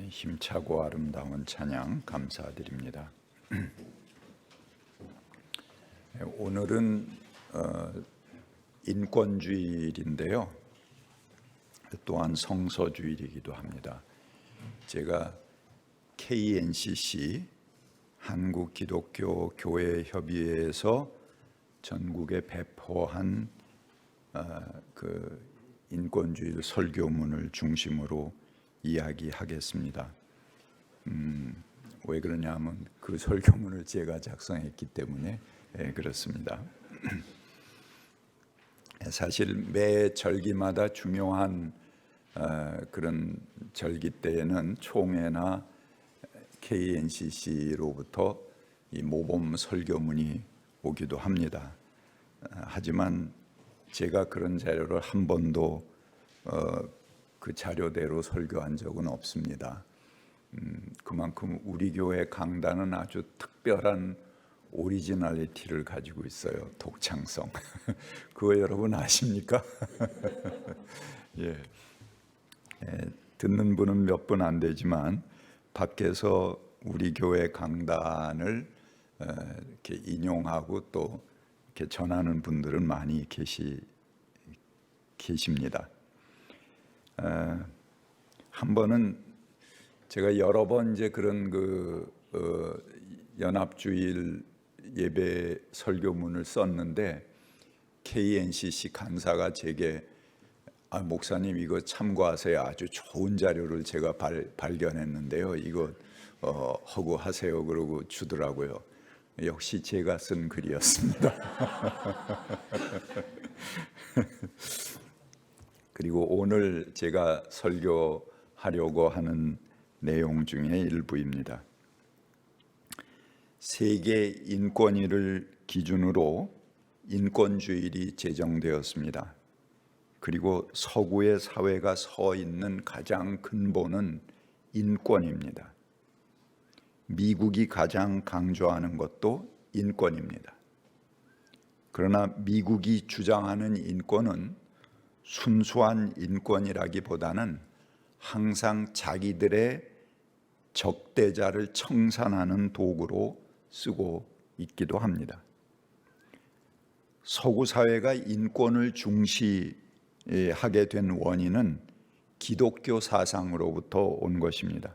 힘차고 아름다운 찬양 감사드립니다. 오늘은 인권주일인데요, 또한 성서주일이기도 합니다. 제가 KNCC 한국기독교교회협의회에서 전국에 배포한 그 인권주일 설교문을 중심으로 이야기하겠습니다. 왜 그러냐 하면 그 설교문을 제가 작성했기 때문에 그렇습니다. 사실 매 절기마다 중요한 그런 절기 때에는 총회나 KNCC로부터 이 모범 설교문이 오기도 합니다. 하지만 제가 그런 자료를 한 번도 그 자료대로 설교한 적은 없습니다. 그만큼 우리 교회 강단은 아주 특별한 오리지널리티를 가지고 있어요. 독창성. 그거 여러분 아십니까? 예. 듣는 분은 몇 분 안 되지만 밖에서 우리 교회 강단을 이렇게 인용하고 또 이렇게 전하는 분들은 많이 계십니다. 한 번은 제가 여러 번 이제 그런 연합주일 예배 설교문을 썼는데 KNCC 간사가 제게 목사님 이거 참고하세요. 아주 좋은 자료를 제가 발견했는데요. 이거 허구하세요. 그러고 주더라고요. 역시 제가 쓴 글이었습니다. 그리고 오늘 제가 설교하려고 하는 내용 중에 일부입니다. 세계 인권일을 기준으로 인권주일이 제정되었습니다. 그리고 서구의 사회가 서 있는 가장 근본은 인권입니다. 미국이 가장 강조하는 것도 인권입니다. 그러나 미국이 주장하는 인권은 순수한 인권이라기보다는 항상 자기들의 적대자를 청산하는 도구로 쓰고 있기도 합니다. 서구 사회가 인권을 중시하게 된 원인은 기독교 사상으로부터 온 것입니다.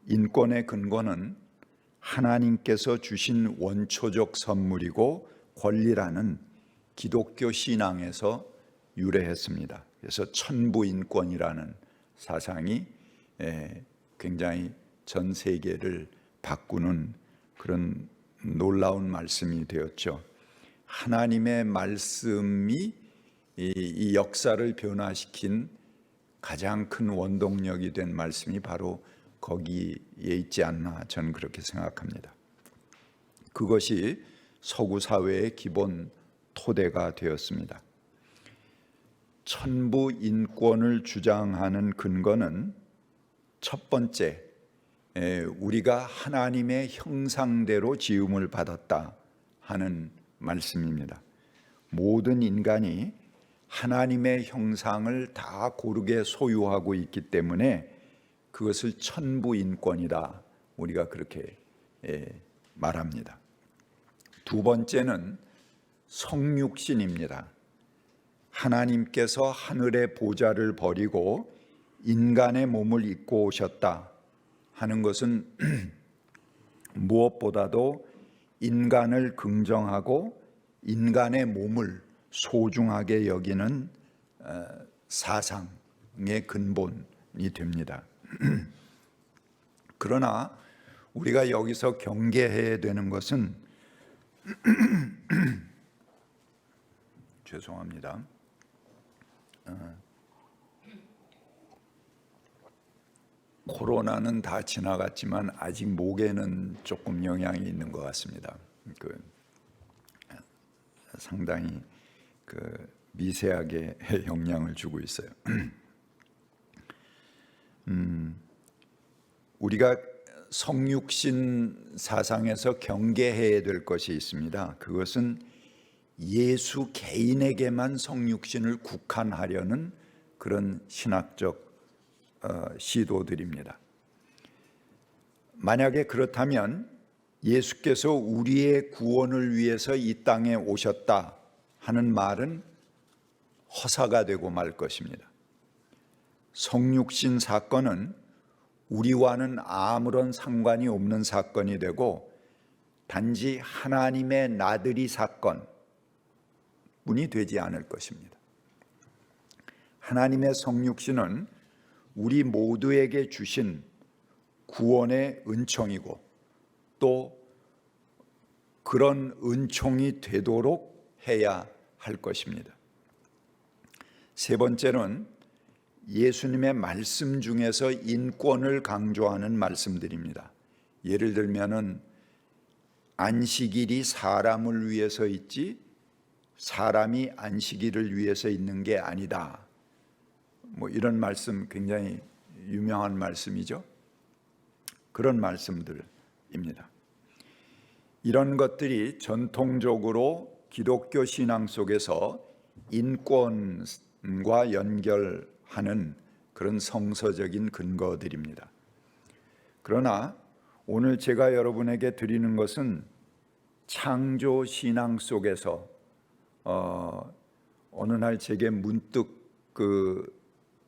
인권의 근거는 하나님께서 주신 원초적 선물이고 권리라는 기독교 신앙에서 유래했습니다. 그래서 천부인권이라는 사상이 굉장히 전 세계를 바꾸는 그런 놀라운 말씀이 되었죠. 하나님의 말씀이 이 역사를 변화시킨 가장 큰 원동력이 된 말씀이 바로 거기에 있지 않나 저는 그렇게 생각합니다. 그것이 서구 사회의 기본 토대가 되었습니다. 천부 인권을 주장하는 근거는 첫 번째, 우리가 하나님의 형상대로 지음을 받았다 하는 말씀입니다. 모든 인간이 하나님의 형상을 다 고르게 소유하고 있기 때문에 그것을 천부 인권이다 우리가 그렇게 말합니다. 두 번째는 성육신입니다. 하나님께서 하늘의 보좌를 버리고 인간의 몸을 입고 오셨다 하는 것은 무엇보다도 인간을 긍정하고 인간의 몸을 소중하게 여기는 사상의 근본이 됩니다. 그러나 우리가 여기서 경계해야 되는 것은 죄송합니다. 코로나는 다 지나갔지만 아직 목에는 조금 영향이 있는 것 같습니다. 상당히 미세하게 영향을 주고 있어요. 우리가 성육신 사상에서 경계해야 될 것이 있습니다. 그것은 예수 개인에게만 성육신을 국한하려는 그런 신학적 시도들입니다. 만약에 그렇다면 예수께서 우리의 구원을 위해서 이 땅에 오셨다 하는 말은 허사가 되고 말 것입니다. 성육신 사건은 우리와는 아무런 상관이 없는 사건이 되고 단지 하나님의 나들이 사건뿐이 되지 않을 것입니다. 하나님의 성육신은 우리 모두에게 주신 구원의 은총이고 또 그런 은총이 되도록 해야 할 것입니다. 세 번째는 예수님의 말씀 중에서 인권을 강조하는 말씀들입니다. 예를 들면은 안식일이 사람을 위해서 있지 사람이 안식일을 위해서 있는 게 아니다. 이런 말씀 굉장히 유명한 말씀이죠. 그런 말씀들입니다. 이런 것들이 전통적으로 기독교 신앙 속에서 인권과 연결하는 그런 성서적인 근거들입니다. 그러나 오늘 제가 여러분에게 드리는 것은 창조 신앙 속에서 어느 날 제게 문득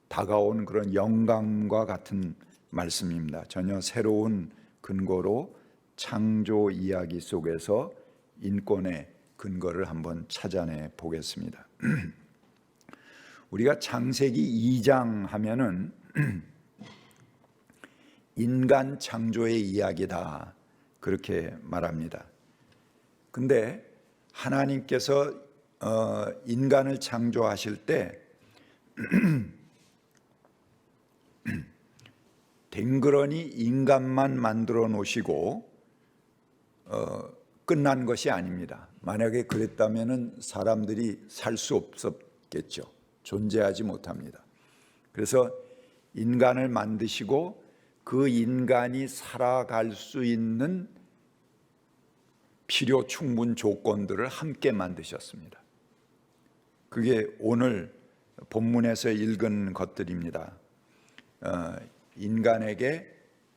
다가온 그런 영감과 같은 말씀입니다. 전혀 새로운 근거로 창조 이야기 속에서 인권의 근거를 한번 찾아내 보겠습니다. 우리가 창세기 2장 하면은 인간 창조의 이야기다 그렇게 말합니다. 근데 하나님께서 인간을 창조하실 때 댕그러니 인간만 만들어 놓으시고 끝난 것이 아닙니다. 만약에 그랬다면 사람들이 살 수 없었겠죠. 존재하지 못합니다. 그래서 인간을 만드시고 그 인간이 살아갈 수 있는 필요 충분 조건들을 함께 만드셨습니다. 그게 오늘 본문에서 읽은 것들입니다. 인간에게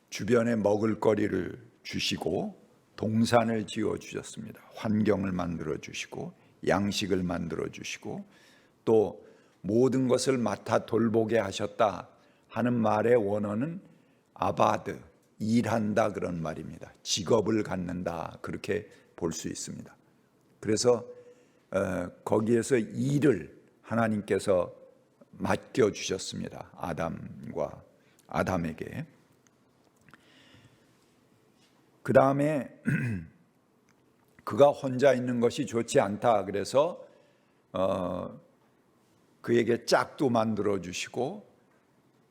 주변에 먹을거리를 주시고 동산을 지어 주셨습니다. 환경을 만들어 주시고 양식을 만들어 주시고 또 모든 것을 맡아 돌보게 하셨다 하는 말의 원어는 아바드, 일한다 그런 말입니다. 직업을 갖는다 그렇게 볼 수 있습니다. 그래서 거기에서 일을 하나님께서 맡겨 주셨습니다. 아담에게. 그 다음에 그가 혼자 있는 것이 좋지 않다 그래서 그에게 짝도 만들어 주시고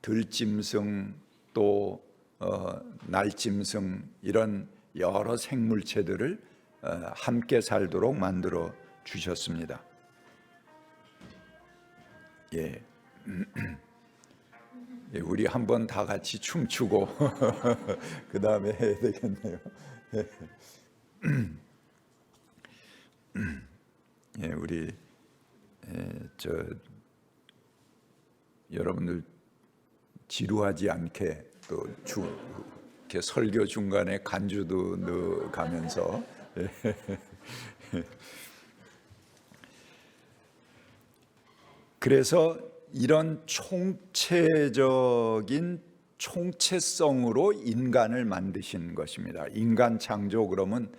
들짐승 또 날짐승 이런 여러 생물체들을 함께 살도록 만들어 주셨습니다. 예. 예, 우리 한번 다 같이 춤추고 그 다음에 해야 되겠네요. 예, 우리 여러분들 지루하지 않게 또 이렇게 설교 중간에 간주도 넣어가면서 그래서 이런 총체성으로 인간을 만드신 것입니다. 인간 창조 그러면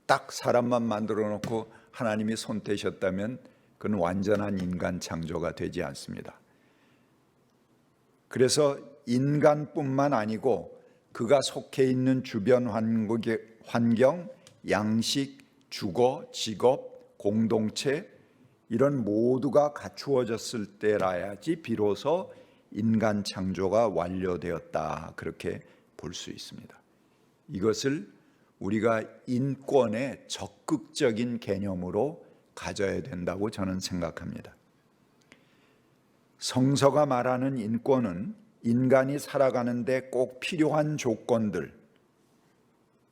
딱 사람만 만들어 놓고 하나님이 손 떼셨다면 그건 완전한 인간 창조가 되지 않습니다. 그래서 인간뿐만 아니고 그가 속해 있는 주변 환경, 양식, 주거, 직업, 공동체 이런 모두가 갖추어졌을 때라야지 비로소 인간 창조가 완료되었다 그렇게 볼 수 있습니다. 이것을 우리가 인권의 적극적인 개념으로 가져야 된다고 저는 생각합니다. 성서가 말하는 인권은 인간이 살아가는데 꼭 필요한 조건들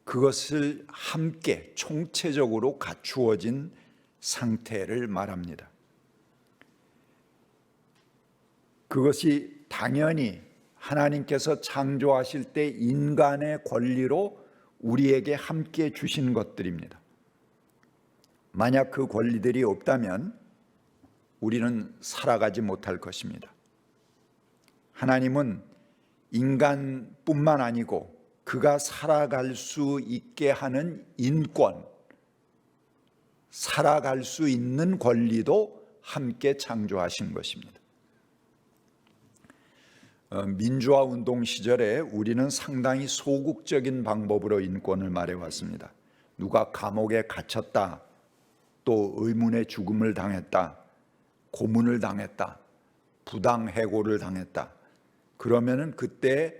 그것을 함께 총체적으로 갖추어진 상태를 말합니다. 그것이 당연히 하나님께서 창조하실 때 인간의 권리로 우리에게 함께 주신 것들입니다. 만약 그 권리들이 없다면 우리는 살아가지 못할 것입니다. 하나님은 인간뿐만 아니고 그가 살아갈 수 있게 하는 인권, 살아갈 수 있는 권리도 함께 창조하신 것입니다. 민주화 운동 시절에 우리는 상당히 소극적인 방법으로 인권을 말해왔습니다. 누가 감옥에 갇혔다, 또 의문의 죽음을 당했다, 고문을 당했다, 부당해고를 당했다, 그러면은 그때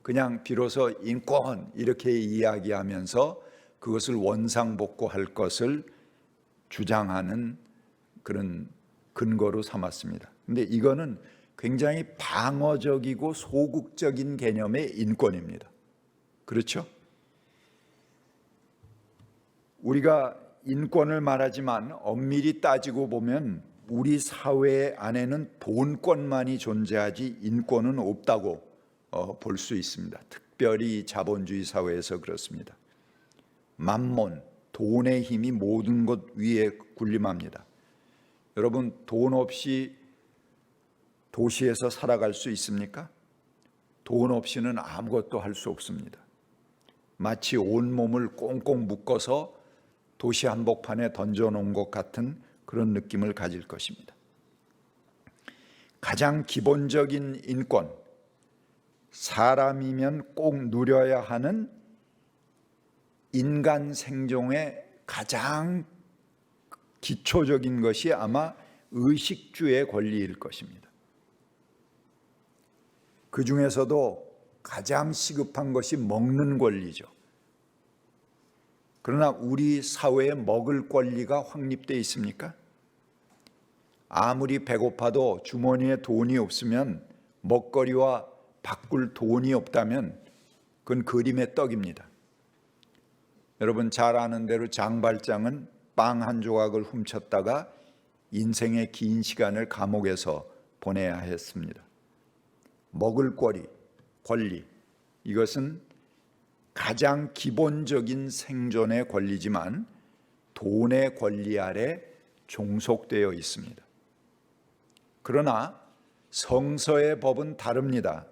그냥 비로소 인권 이렇게 이야기하면서 그것을 원상복구할 것을 주장하는 그런 근거로 삼았습니다. 근데 이거는 굉장히 방어적이고 소극적인 개념의 인권입니다. 그렇죠? 우리가 인권을 말하지만 엄밀히 따지고 보면 우리 사회 안에는 본권만이 존재하지 인권은 없다고 볼 수 있습니다. 특별히 자본주의 사회에서 그렇습니다. 만몬, 돈의 힘이 모든 것 위에 군림합니다. 여러분, 돈 없이 도시에서 살아갈 수 있습니까? 돈 없이는 아무것도 할 수 없습니다. 마치 온몸을 꽁꽁 묶어서 도시 한복판에 던져놓은 것 같은 그런 느낌을 가질 것입니다. 가장 기본적인 인권, 사람이면 꼭 누려야 하는 인간 생존의 가장 기초적인 것이 아마 의식주의 권리일 것입니다. 그 중에서도 가장 시급한 것이 먹는 권리죠. 그러나 우리 사회에 먹을 권리가 확립되어 있습니까? 아무리 배고파도 주머니에 돈이 없으면, 먹거리와 바꿀 돈이 없다면 그건 그림의 떡입니다. 여러분 잘 아는 대로 장발장은 빵 한 조각을 훔쳤다가 인생의 긴 시간을 감옥에서 보내야 했습니다. 먹을 권리, 이것은 가장 기본적인 생존의 권리지만 돈의 권리 아래 종속되어 있습니다. 그러나 성서의 법은 다릅니다.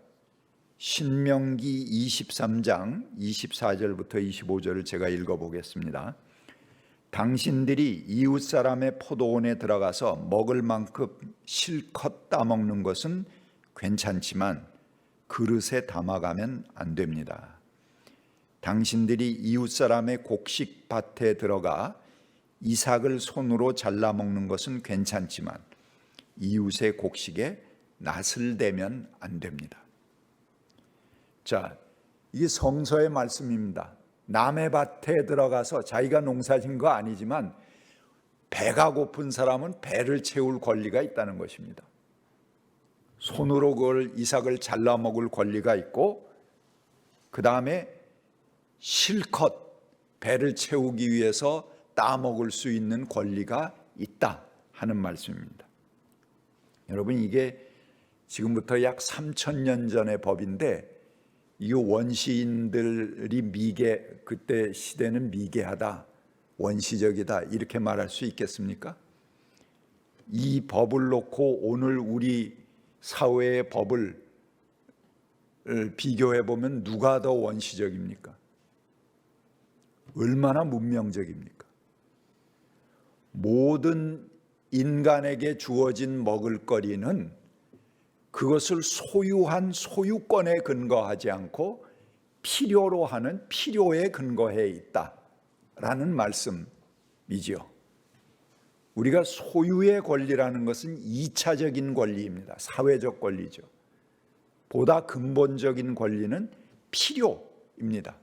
신명기 23장 24절부터 25절을 제가 읽어보겠습니다. 당신들이 이웃 사람의 포도원에 들어가서 먹을 만큼 실컷 따먹는 것은 괜찮지만 그릇에 담아가면 안 됩니다. 당신들이 이웃 사람의 곡식밭에 들어가 이삭을 손으로 잘라 먹는 것은 괜찮지만 이웃의 곡식에 낫을 대면 안 됩니다. 자, 이게 성서의 말씀입니다. 남의 밭에 들어가서 자기가 농사진 거 아니지만 배가 고픈 사람은 배를 채울 권리가 있다는 것입니다. 손으로 그걸 이삭을 잘라 먹을 권리가 있고, 그 다음에 실컷 배를 채우기 위해서 따먹을 수 있는 권리가 있다 하는 말씀입니다. 여러분, 이게 지금부터 약 3,000년 전의 법인데, 이 원시인들이 그때 시대는 미개하다, 원시적이다 이렇게 말할 수 있겠습니까? 이 법을 놓고 오늘 우리 사회의 법을 비교해 보면 누가 더 원시적입니까? 얼마나 문명적입니까? 모든 인간에게 주어진 먹을거리는 그것을 소유한 소유권에 근거하지 않고 필요로 하는 필요에 근거해 있다라는 말씀이지요. 우리가 소유의 권리라는 것은 2차적인 권리입니다. 사회적 권리죠. 보다 근본적인 권리는 필요입니다.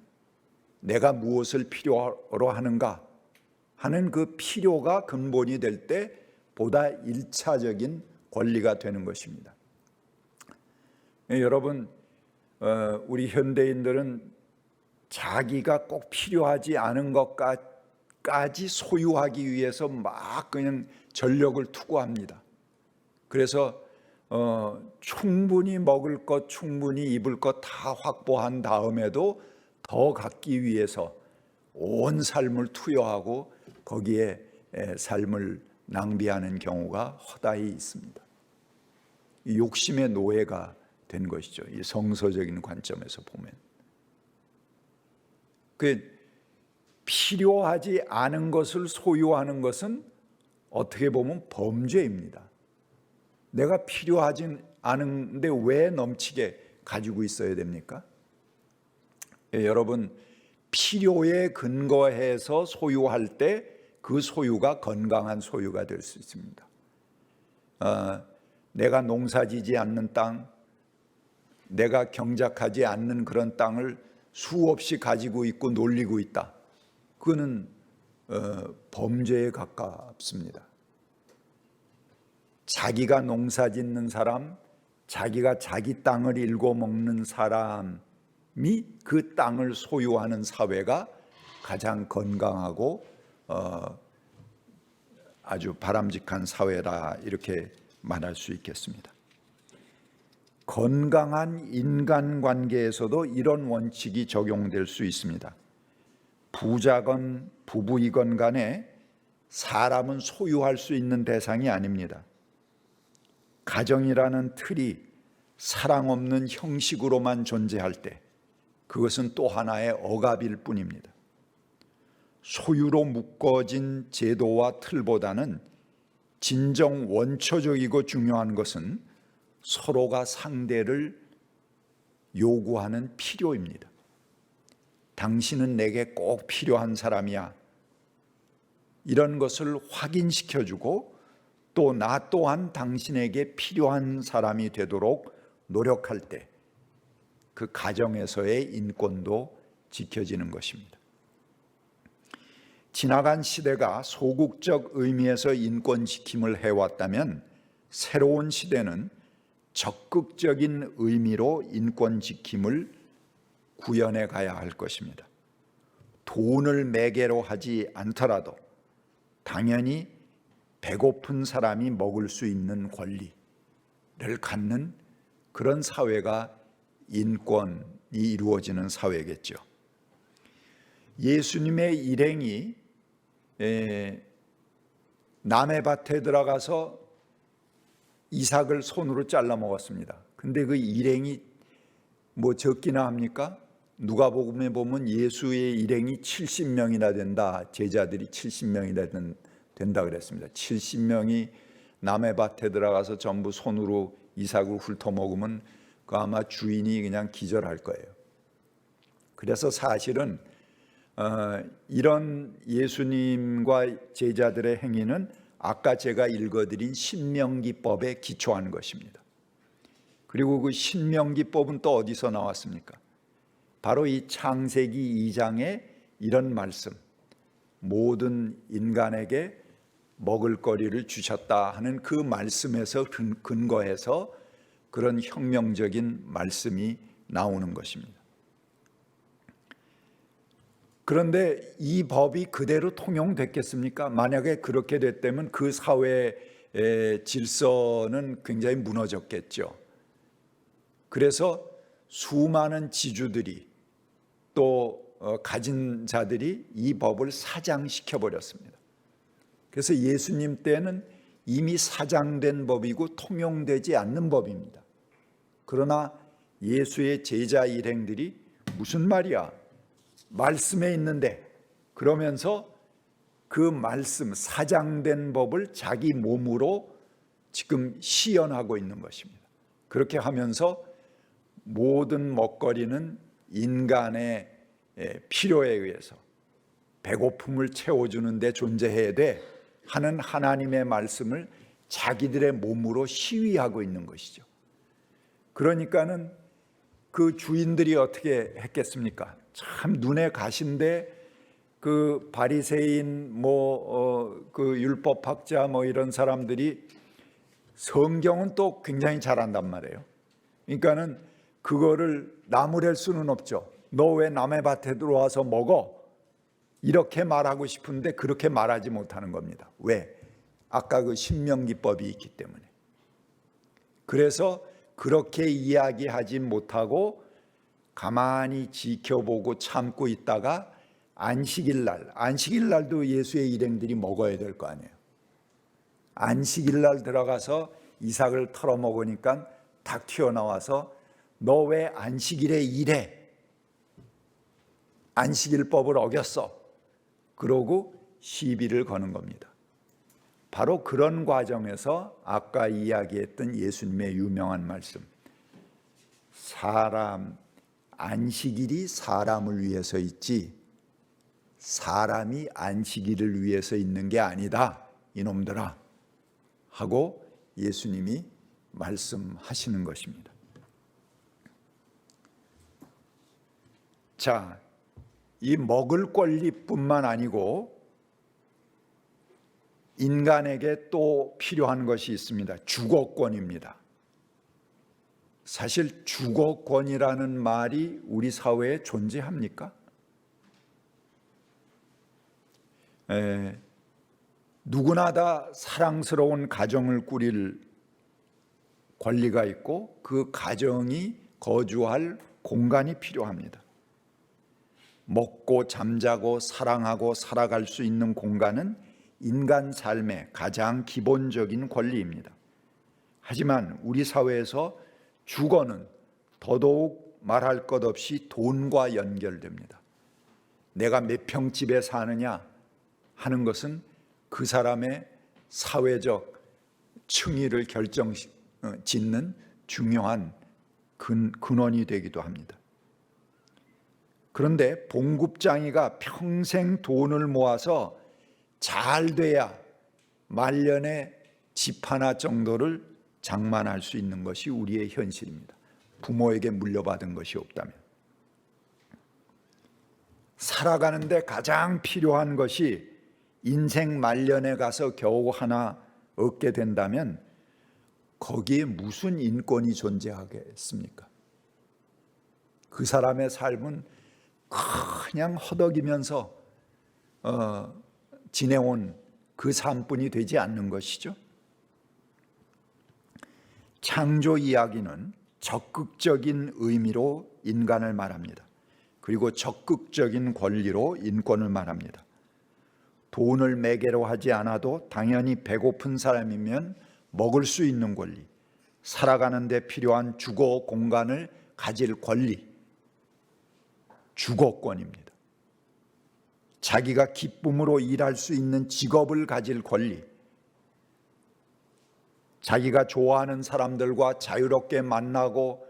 내가 무엇을 필요로 하는가 하는 그 필요가 근본이 될 때 보다 1차적인 권리가 되는 것입니다. 여러분, 우리 현대인들은 자기가 꼭 필요하지 않은 것까지 소유하기 위해서 막 그냥 전력을 투구합니다. 그래서 충분히 먹을 것, 충분히 입을 것 다 확보한 다음에도 더 갖기 위해서 온 삶을 투여하고 거기에 삶을 낭비하는 경우가 허다히 있습니다. 욕심의 노예가 된 것이죠. 이 성서적인 관점에서 보면. 필요하지 않은 것을 소유하는 것은 어떻게 보면 범죄입니다. 내가 필요하지 않은데 왜 넘치게 가지고 있어야 됩니까? 여러분, 필요에 근거해서 소유할 때 그 소유가 건강한 소유가 될 수 있습니다. 내가 농사지지 않는 땅, 내가 경작하지 않는 그런 땅을 수없이 가지고 있고 놀리고 있다. 그거는 범죄에 가깝습니다. 자기가 농사짓는 사람, 자기가 자기 땅을 일궈 먹는 사람이 그 땅을 소유하는 사회가 가장 건강하고 아주 바람직한 사회라 이렇게 말할 수 있겠습니다. 건강한 인간관계에서도 이런 원칙이 적용될 수 있습니다. 부자건 부부이건 간에 사람은 소유할 수 있는 대상이 아닙니다. 가정이라는 틀이 사랑 없는 형식으로만 존재할 때 그것은 또 하나의 억압일 뿐입니다. 소유로 묶어진 제도와 틀보다는 진정 원초적이고 중요한 것은 서로가 상대를 요구하는 필요입니다. 당신은 내게 꼭 필요한 사람이야. 이런 것을 확인시켜주고 또 나 또한 당신에게 필요한 사람이 되도록 노력할 때 그 가정에서의 인권도 지켜지는 것입니다. 지나간 시대가 소극적 의미에서 인권 지킴을 해왔다면 새로운 시대는 적극적인 의미로 인권 지킴을 구현해 가야 할 것입니다. 돈을 매개로 하지 않더라도 당연히 배고픈 사람이 먹을 수 있는 권리를 갖는 그런 사회가 인권이 이루어지는 사회겠죠. 예수님의 일행이 남의 밭에 들어가서 이삭을 손으로 잘라 먹었습니다. 근데 그 일행이 뭐 적기나 합니까? 누가복음에 보면 예수의 일행이 70명이나 된다. 제자들이 70명이나 된다 그랬습니다. 70명이 남의 밭에 들어가서 전부 손으로 이삭을 훑어 먹으면 그 아마 주인이 그냥 기절할 거예요. 그래서 사실은 이런 예수님과 제자들의 행위는 아까 제가 읽어드린 신명기법에 기초한 것입니다. 그리고 그 신명기법은 또 어디서 나왔습니까? 바로 이 창세기 2장에 이런 말씀, 모든 인간에게 먹을 거리를 주셨다 하는 그 말씀에서 근거해서 그런 혁명적인 말씀이 나오는 것입니다. 그런데 이 법이 그대로 통용됐겠습니까? 만약에 그렇게 됐다면 그 사회의 질서는 굉장히 무너졌겠죠. 그래서 수많은 지주들이 또 가진 자들이 이 법을 사장시켜 버렸습니다. 그래서 예수님 때는 이미 사장된 법이고 통용되지 않는 법입니다. 그러나 예수의 제자 일행들이 무슨 말이야? 말씀에 있는데 그러면서 그 말씀, 사장된 법을 자기 몸으로 지금 시연하고 있는 것입니다. 그렇게 하면서 모든 먹거리는 인간의 필요에 의해서 배고픔을 채워주는 데 존재해야 돼 하는 하나님의 말씀을 자기들의 몸으로 시위하고 있는 것이죠. 그러니까는 그 주인들이 어떻게 했겠습니까? 참 눈에 가신데 그 바리새인 그 율법학자 이런 사람들이 성경은 또 굉장히 잘한단 말이에요. 그러니까는 그거를 나무랄 수는 없죠. 너 왜 남의 밭에 들어와서 먹어? 이렇게 말하고 싶은데 그렇게 말하지 못하는 겁니다. 왜? 아까 그 신명기법이 있기 때문에. 그래서 그렇게 이야기하지 못하고 가만히 지켜보고 참고 있다가 안식일 날도 예수의 일행들이 먹어야 될 거 아니에요. 안식일 날 들어가서 이삭을 털어먹으니까 닭 튀어나와서 너 왜 안식일에 일해? 안식일법을 어겼어. 그러고 시비를 거는 겁니다. 바로 그런 과정에서 아까 이야기했던 예수님의 유명한 말씀, 안식일이 사람을 위해서 있지 사람이 안식일을 위해서 있는 게 아니다, 이놈들아 하고 예수님이 말씀하시는 것입니다. 자, 이 먹을 권리뿐만 아니고 인간에게 또 필요한 것이 있습니다. 주거권입니다. 사실 주거권이라는 말이 우리 사회에 존재합니까? 누구나 다 사랑스러운 가정을 꾸릴 권리가 있고 그 가정이 거주할 공간이 필요합니다. 먹고 잠자고 사랑하고 살아갈 수 있는 공간은 인간 삶의 가장 기본적인 권리입니다. 하지만 우리 사회에서 주거는 더더욱 말할 것 없이 돈과 연결됩니다. 내가 몇 평 집에 사느냐 하는 것은 그 사람의 사회적 층위를 짓는 중요한 근원이 되기도 합니다. 그런데 봉급장이가 평생 돈을 모아서 잘 돼야 말년에 집 하나 정도를 장만할 수 있는 것이 우리의 현실입니다. 부모에게 물려받은 것이 없다면. 살아가는데 가장 필요한 것이 인생 말년에 가서 겨우 하나 얻게 된다면 거기에 무슨 인권이 존재하겠습니까? 그 사람의 삶은 그냥 허덕이면서 지내온 그 삶뿐이 되지 않는 것이죠. 창조 이야기는 적극적인 의미로 인간을 말합니다. 그리고 적극적인 권리로 인권을 말합니다. 돈을 매개로 하지 않아도 당연히 배고픈 사람이면 먹을 수 있는 권리, 살아가는 데 필요한 주거 공간을 가질 권리, 주거권입니다. 자기가 기쁨으로 일할 수 있는 직업을 가질 권리, 자기가 좋아하는 사람들과 자유롭게 만나고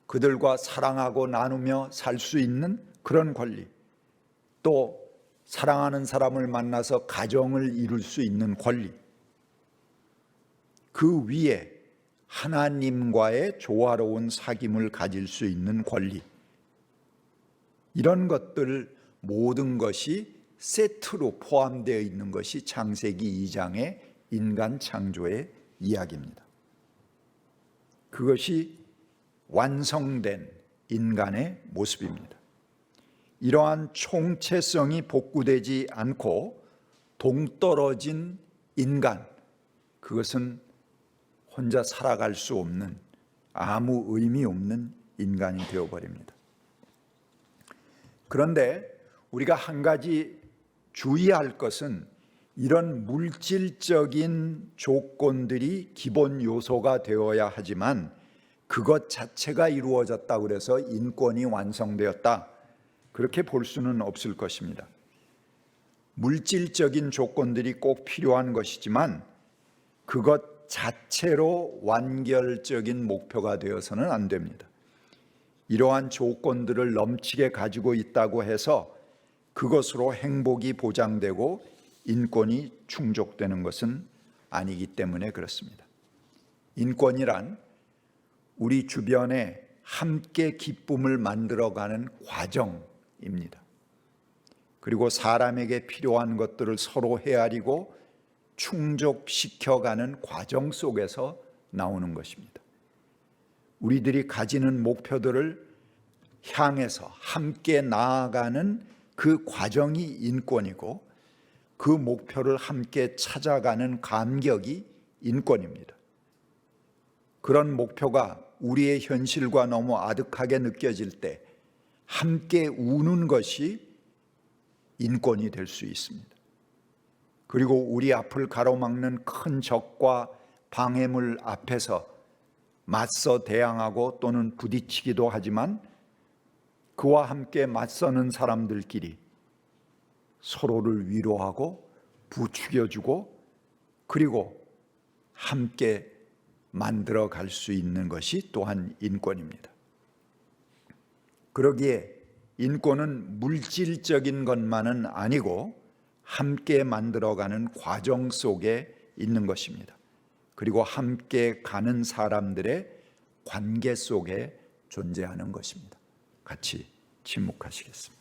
그들과 사랑하고 나누며 살 수 있는 그런 권리, 또 사랑하는 사람을 만나서 가정을 이룰 수 있는 권리, 그 위에 하나님과의 조화로운 사귐을 가질 수 있는 권리, 이런 것들 모든 것이 세트로 포함되어 있는 것이 창세기 2장의 인간 창조의 이야기입니다. 그것이 완성된 인간의 모습입니다. 이러한 총체성이 복구되지 않고 동떨어진 인간, 그것은 혼자 살아갈 수 없는, 아무 의미 없는 인간이 되어버립니다. 그런데 우리가 한 가지 주의할 것은 이런 물질적인 조건들이 기본 요소가 되어야 하지만 그것 자체가 이루어졌다고 해서 인권이 완성되었다, 그렇게 볼 수는 없을 것입니다. 물질적인 조건들이 꼭 필요한 것이지만 그것 자체로 완결적인 목표가 되어서는 안 됩니다. 이러한 조건들을 넘치게 가지고 있다고 해서 그것으로 행복이 보장되고 인권이 충족되는 것은 아니기 때문에 그렇습니다. 인권이란 우리 주변에 함께 기쁨을 만들어가는 과정입니다. 그리고 사람에게 필요한 것들을 서로 헤아리고 충족시켜가는 과정 속에서 나오는 것입니다. 우리들이 가지는 목표들을 향해서 함께 나아가는 그 과정이 인권이고 그 목표를 함께 찾아가는 감격이 인권입니다. 그런 목표가 우리의 현실과 너무 아득하게 느껴질 때 함께 우는 것이 인권이 될 수 있습니다. 그리고 우리 앞을 가로막는 큰 적과 방해물 앞에서 맞서 대항하고 또는 부딪히기도 하지만 그와 함께 맞서는 사람들끼리 서로를 위로하고 부추겨주고 그리고 함께 만들어 갈 수 있는 것이 또한 인권입니다. 그러기에 인권은 물질적인 것만은 아니고 함께 만들어가는 과정 속에 있는 것입니다. 그리고 함께 가는 사람들의 관계 속에 존재하는 것입니다. 같이 침묵하시겠습니다.